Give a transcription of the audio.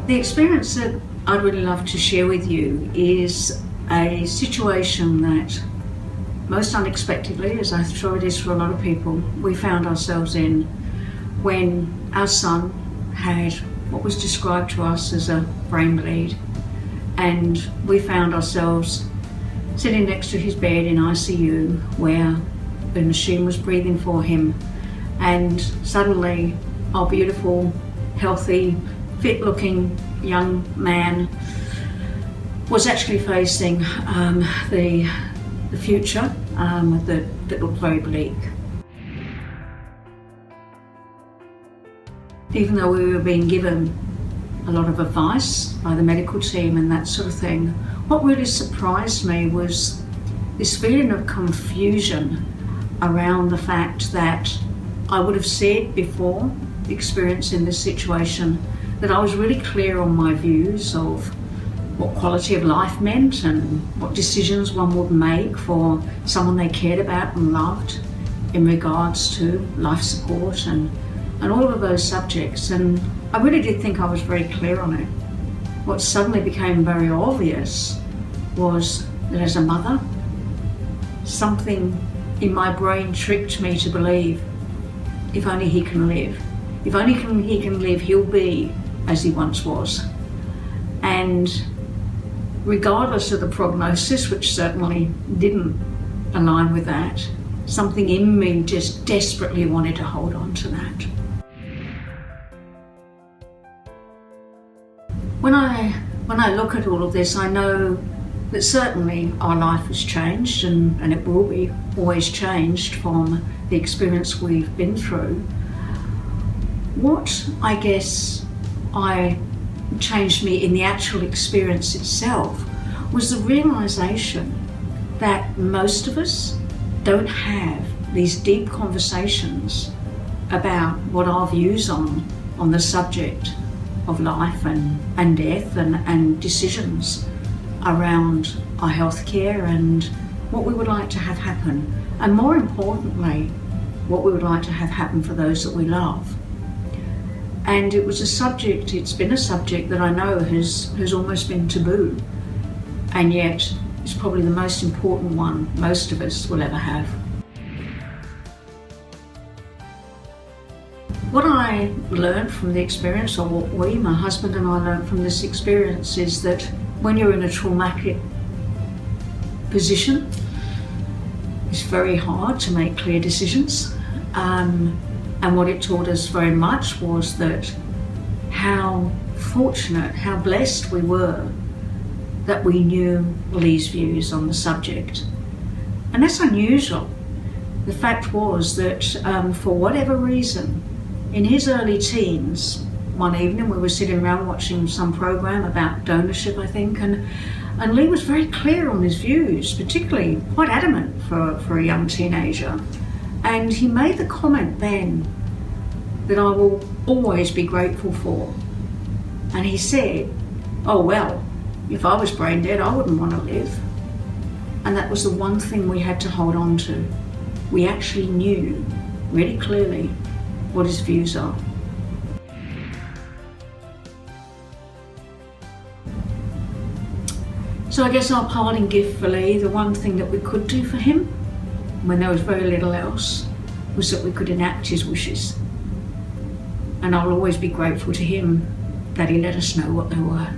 The experience that I'd really love to share with you is a situation that most unexpectedly, as I'm sure it is for a lot of people, we found ourselves in when our son had what was described to us as a brain bleed, and we found ourselves sitting next to his bed in ICU where the machine was breathing for him, and suddenly our beautiful, healthy, fit-looking young man was actually facing the future that looked very bleak. Even though we were being given a lot of advice by the medical team and that sort of thing, what really surprised me was this feeling of confusion around the fact that I would have said before experiencing this situation that I was really clear on my views of what quality of life meant and what decisions one would make for someone they cared about and loved in regards to life support and all of those subjects. And I really did think I was very clear on it. What suddenly became very obvious was that as a mother, something in my brain tricked me to believe, if only he can live. If only he can live, he'll be as he once was. And regardless of the prognosis, which certainly didn't align with that, something in me just desperately wanted to hold on to that. When I look at all of this, I know that certainly our life has changed and it will be always changed from the experience we've been through. What I guess changed me in the actual experience itself was the realization that most of us don't have these deep conversations about what our views on the subject of life and death and decisions around our healthcare and what we would like to have happen, and more importantly, what we would like to have happen for those that we love. And it's been a subject that I know has almost been taboo, and yet it's probably the most important one most of us will ever have. What I learned from the experience, or what my husband and I learned from this experience, is that when you're in a traumatic position, it's very hard to make clear decisions. And what it taught us very much was that how fortunate, how blessed we were that we knew Lee's views on the subject. And that's unusual. The fact was that for whatever reason, in his early teens, one evening we were sitting around watching some program about donorship, I think, and Lee was very clear on his views, particularly quite adamant for a young teenager. And he made the comment then that I will always be grateful for. And he said, oh well, if I was brain dead, I wouldn't want to live. And that was the one thing we had to hold on to. We actually knew really clearly what his views are. So I guess our parting gift for Lee, the one thing that we could do for him when there was very little else, was that we could enact his wishes. And I'll always be grateful to him that he let us know what they were.